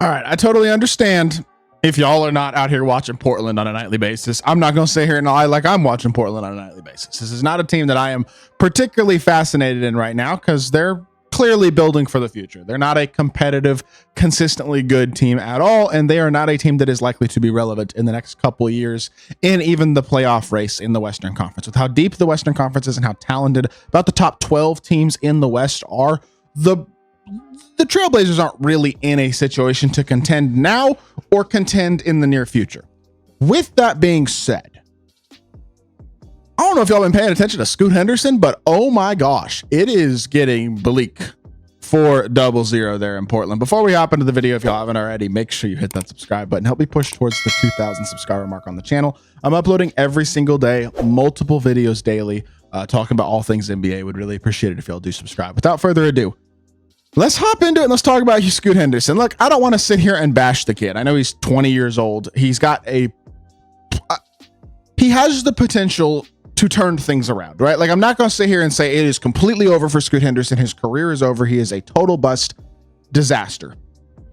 All right, I totally understand if y'all are not out here watching Portland on a nightly basis. I'm not going to sit here and lie like I'm watching Portland on a nightly basis. This is not a team that I am particularly fascinated in right now because they're clearly building for the future. They're not a competitive, consistently good team at all, and they are not a team that is likely to be relevant in the next couple of years in even the playoff race in the Western Conference. With how deep the Western Conference is and how talented about the top 12 teams in the West are, the Trailblazers aren't really in a situation to contend now or contend in the near future. With that being said, I don't know if y'all been paying attention to Scoot Henderson, but oh my gosh, it is getting bleak for 00 there in Portland. Before we hop into the video, if y'all haven't already, make sure you hit that subscribe button. Help me push towards the 2,000 subscriber mark on the channel. I'm uploading every single day, multiple videos daily, talking about all things NBA. Would really appreciate it if y'all do subscribe. Without further ado, let's hop into it and let's talk about Scoot Henderson. Look, I don't want to sit here and bash the kid. I know he's 20 years old. He has the potential to turn things around, right? Like, I'm not going to sit here and say it is completely over for Scoot Henderson. His career is over. He is a total bust disaster.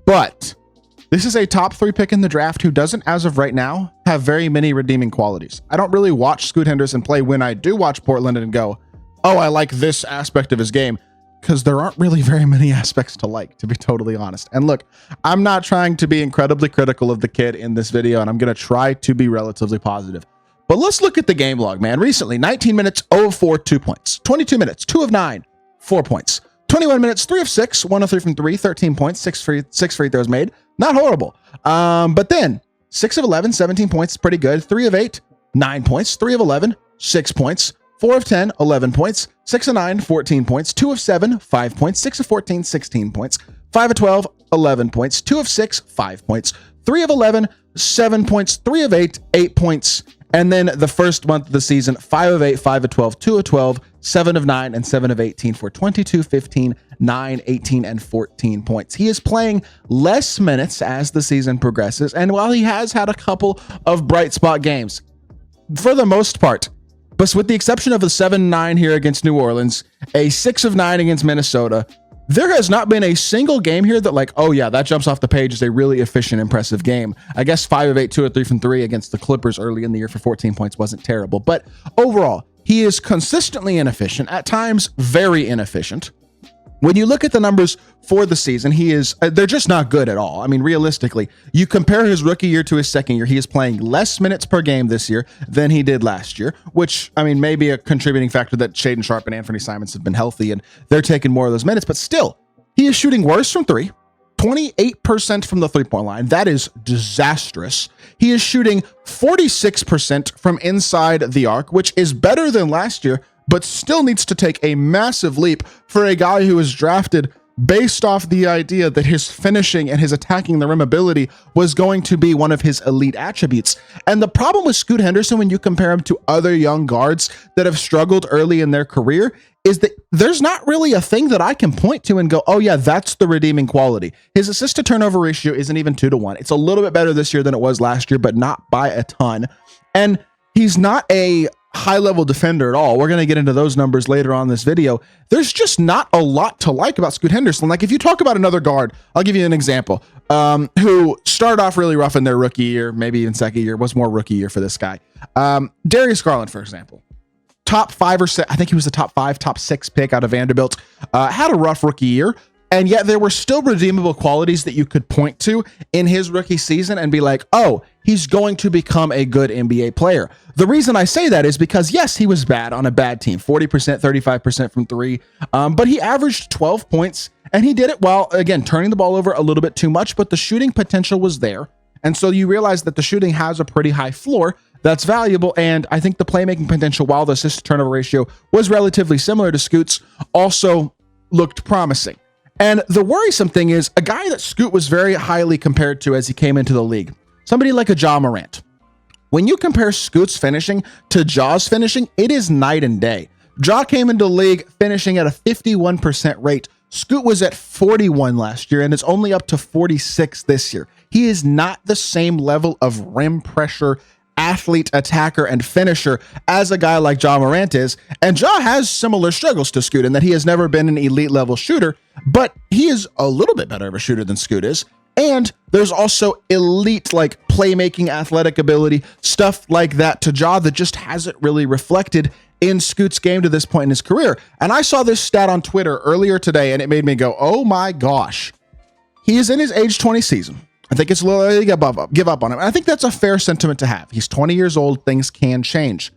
But this is a top 3 pick in the draft who doesn't, as of right now, have very many redeeming qualities. I don't really watch Scoot Henderson play. When I do watch Portland and go, oh, I like this aspect of his game, because there aren't really very many aspects to like, to be totally honest. And look, I'm not trying to be incredibly critical of the kid in this video, and I'm going to try to be relatively positive. But let's look at the game log, man. Recently, 19 minutes, 0 of 4, 2 points. 22 minutes, 2 of 9, 4 points. 21 minutes, 3 of 6, 1 of 3 from 3, 13 points, 6 free throws made. Not horrible. But then 6 of 11, 17 points, pretty good. 3 of 8, 9 points. 3 of 11, 6 points. 4 of 10, 11 points. 6 of 9, 14 points. 2 of 7, 5 points. 6 of 14, 16 points. 5 of 12, 11 points. 2 of 6, 5 points. 3 of 11, 7 points. 3 of 8, 8 points. And then the first month of the season, 5 of 8, 5 of 12, 2 of 12, 7 of 9, and 7 of 18 for 22, 15, 9, 18, and 14 points. He is playing less minutes as the season progresses. And while he has had a couple of bright spot games, for the most part, but with the exception of a 7-9 here against New Orleans, a 6 of 9 against Minnesota, there has not been a single game here that, like, oh yeah, that jumps off the page as a really efficient, impressive game. I guess 5 of 8, 2 of 3 from 3 against the Clippers early in the year for 14 points wasn't terrible. But overall, he is consistently inefficient, at times very inefficient. When you look at the numbers for the season, they're just not good at all. I mean, realistically, you compare his rookie year to his second year, he is playing less minutes per game this year than he did last year, which, I mean, may be a contributing factor that Shaedon Sharpe and Anthony Simons have been healthy and they're taking more of those minutes, but still, he is shooting worse from 3, 28% from the 3-point line. That is disastrous. He is shooting 46% from inside the arc, which is better than last year, but still needs to take a massive leap for a guy who was drafted based off the idea that his finishing and his attacking the rim ability was going to be one of his elite attributes. And the problem with Scoot Henderson, when you compare him to other young guards that have struggled early in their career, is that there's not really a thing that I can point to and go, oh yeah, that's the redeeming quality. His assist to turnover ratio isn't even 2-1. It's a little bit better this year than it was last year, but not by a ton. And he's not a high-level defender at all. We're going to get into those numbers later on in this video. There's just not a lot to like about Scoot Henderson. Like, if you talk about another guard, I'll give you an example, who started off really rough in their rookie year, maybe even second year, was more rookie year for this guy. Darius Garland, for example. Top 5 or 6, I think he was the top 5, top 6 pick out of Vanderbilt. Had a rough rookie year, and yet there were still redeemable qualities that you could point to in his rookie season and be like, oh, he's going to become a good NBA player. The reason I say that is because, yes, he was bad on a bad team, 40%, 35% from 3, but he averaged 12 points, and he did it while, again, turning the ball over a little bit too much, but the shooting potential was there. And so you realize that the shooting has a pretty high floor that's valuable, and I think the playmaking potential, while the assist-to-turnover ratio was relatively similar to Scoot's, also looked promising. And the worrisome thing is a guy that Scoot was very highly compared to as he came into the league, somebody like a Ja Morant. When you compare Scoot's finishing to Ja's finishing, it is night and day. Ja came into the league finishing at a 51% rate. Scoot was at 41 last year and is only up to 46 this year. He is not the same level of rim pressure, athlete, attacker, and finisher as a guy like Ja Morant is. And Ja has similar struggles to Scoot in that he has never been an elite level shooter, but he is a little bit better of a shooter than Scoot is. And there's also elite like playmaking, athletic ability, stuff like that to Ja that just hasn't really reflected in Scoot's game to this point in his career. And I saw this stat on Twitter earlier today and it made me go, oh my gosh. He is in his age 20 season. I think it's a little early to give up on him. And I think that's a fair sentiment to have. He's 20 years old. Things can change.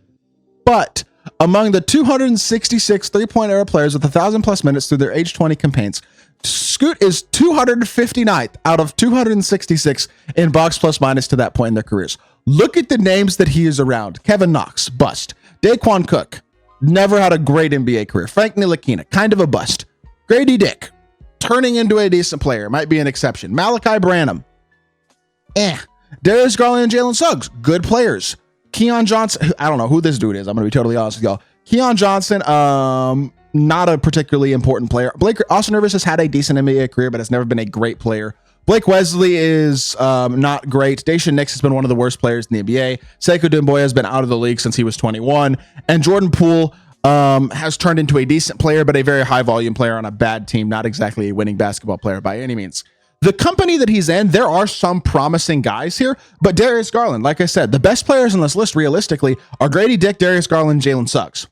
But among the 266 three-point era players with 1,000 plus minutes through their age 20 campaigns, Scoot is 259th out of 266 in box plus minus to that point in their careers. Look at the names that he is around. Kevin Knox, bust. Daquan Cook, never had a great NBA career. Frank Ntilikina, kind of a bust. Grady Dick, turning into a decent player, might be an exception. Malachi Branham, Darius Garland and Jalen Suggs, good players. Keon Johnson, I don't know who this dude is. I'm going to be totally honest with y'all. Keon Johnson, not a particularly important player. Austin Rivers has had a decent NBA career, but has never been a great player. Blake Wesley is not great. Daishen Nix has been one of the worst players in the NBA. Sekou Doumbouya has been out of the league since he was 21. And Jordan Poole has turned into a decent player, but a very high volume player on a bad team. Not exactly a winning basketball player by any means. The company that he's in, there are some promising guys here, but Darius Garland, like I said, the best players on this list realistically are Grady Dick, Darius Garland, Jalen Suggs.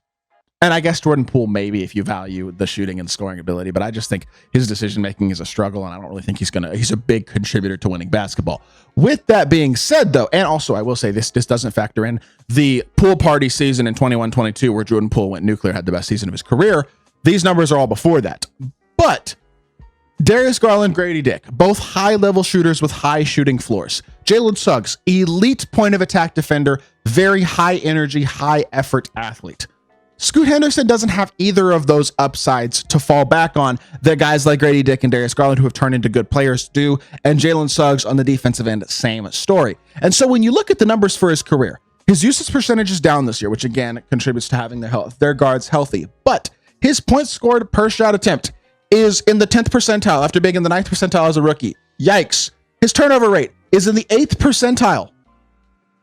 And I guess Jordan Poole, maybe if you value the shooting and scoring ability, but I just think his decision-making is a struggle, and I don't really think he's a big contributor to winning basketball. With that being said, though, and also I will say this doesn't factor in the pool party season in 21-22 where Jordan Poole went nuclear, had the best season of his career. These numbers are all before that. But Darius Garland, Grady Dick, both high-level shooters with high shooting floors. Jalen Suggs, elite point-of-attack defender, very high-energy, high-effort athlete. Scoot Henderson doesn't have either of those upsides to fall back on that guys like Grady Dick and Darius Garland, who have turned into good players, do, and Jalen Suggs on the defensive end, same story. And so when you look at the numbers for his career, his usage percentage is down this year, which again contributes to having their guards healthy. But his points scored per shot attempt is in the 10th percentile after being in the 9th percentile as a rookie. Yikes. His turnover rate is in the 8th percentile.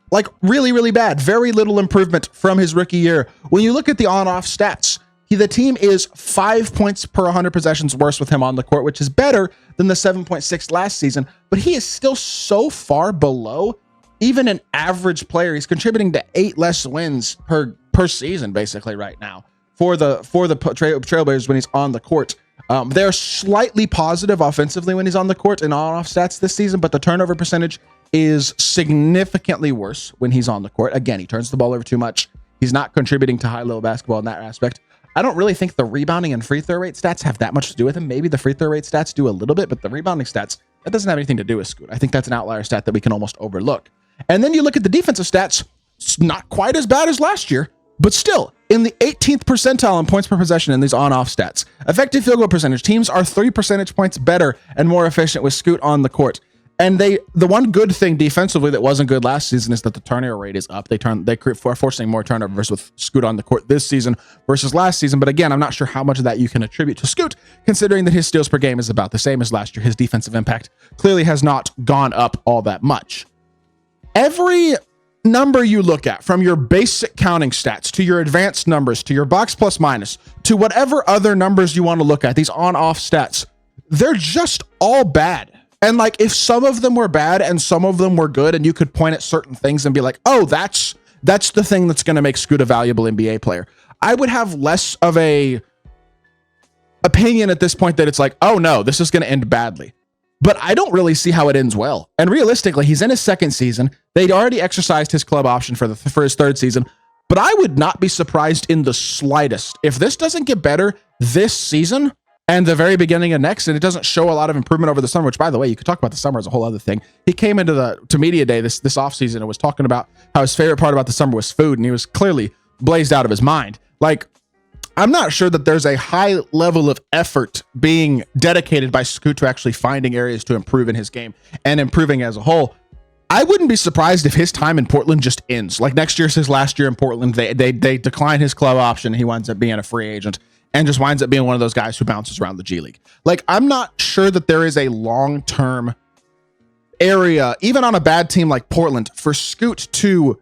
Like really, really bad. Very little improvement from his rookie year. When you look at the on-off stats, the team is 5 points per 100 possessions worse with him on the court, which is better than the 7.6 last season, but he is still so far below even an average player. He's contributing to 8 less wins per season basically right now for the Trailblazers when he's on the court. They're slightly positive offensively when he's on the court in on-off stats this season, but the turnover percentage is significantly worse when he's on the court. Again, he turns the ball over too much. He's not contributing to high-level basketball in that aspect. I don't really think the rebounding and free throw rate stats have that much to do with him. Maybe the free throw rate stats do a little bit, but the rebounding stats, that doesn't have anything to do with Scoot. I think that's an outlier stat that we can almost overlook. And then you look at the defensive stats, it's not quite as bad as last year, but still in the 18th percentile in points per possession in these on-off stats. Effective field goal percentage, teams are 3 percentage points better and more efficient with Scoot on the court. And the one good thing defensively that wasn't good last season is that the turnover rate is up. They are forcing more turnovers with Scoot on the court this season versus last season. But again, I'm not sure how much of that you can attribute to Scoot, considering that his steals per game is about the same as last year. His defensive impact clearly has not gone up all that much. Every number you look at, from your basic counting stats to your advanced numbers to your box plus minus to whatever other numbers you want to look at, these on-off stats, they're just all bad. And like, if some of them were bad and some of them were good, and you could point at certain things and be like, oh, that's the thing that's going to make Scoot a valuable NBA player, I would have less of a opinion at this point that it's like, oh no, this is going to end badly. But I don't really see how it ends well. And realistically, he's in his second season. They'd already exercised his club option for his third season. But I would not be surprised in the slightest if this doesn't get better this season and the very beginning of next, and it doesn't show a lot of improvement over the summer, which, by the way, you could talk about the summer as a whole other thing. He came into media day this offseason and was talking about how his favorite part about the summer was food, and he was clearly blazed out of his mind. Like, I'm not sure that there's a high level of effort being dedicated by Scoot to actually finding areas to improve in his game and improving as a whole. I wouldn't be surprised if his time in Portland just ends. Like, next year's his last year in Portland. They decline his club option. He winds up being a free agent and just winds up being one of those guys who bounces around the G League. Like, I'm not sure that there is a long-term area, even on a bad team like Portland, for Scoot to...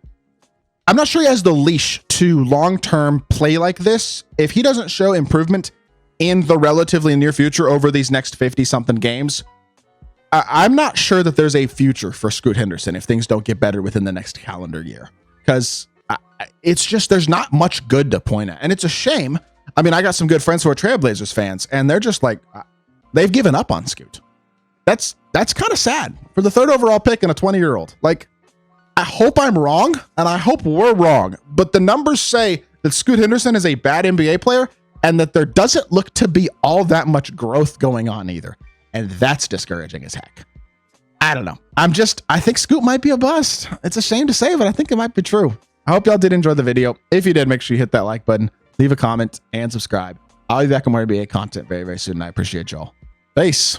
I'm not sure he has the leash to long-term play like this. If he doesn't show improvement in the relatively near future over these next 50-something games, I'm not sure that there's a future for Scoot Henderson if things don't get better within the next calendar year, because it's just there's not much good to point at, and it's a shame. I mean, I got some good friends who are Trailblazers fans, and they're just like, they've given up on Scoot. That's kind of sad for the 3rd overall pick and a 20-year-old. Like, I hope I'm wrong, and I hope we're wrong, but the numbers say that Scoot Henderson is a bad NBA player and that there doesn't look to be all that much growth going on either. And that's discouraging as heck. I don't know. I think Scoot might be a bust. It's a shame to say, but I think it might be true. I hope y'all did enjoy the video. If you did, make sure you hit that like button, leave a comment, and subscribe. I'll be back on more NBA content very, very soon, and I appreciate y'all. Peace.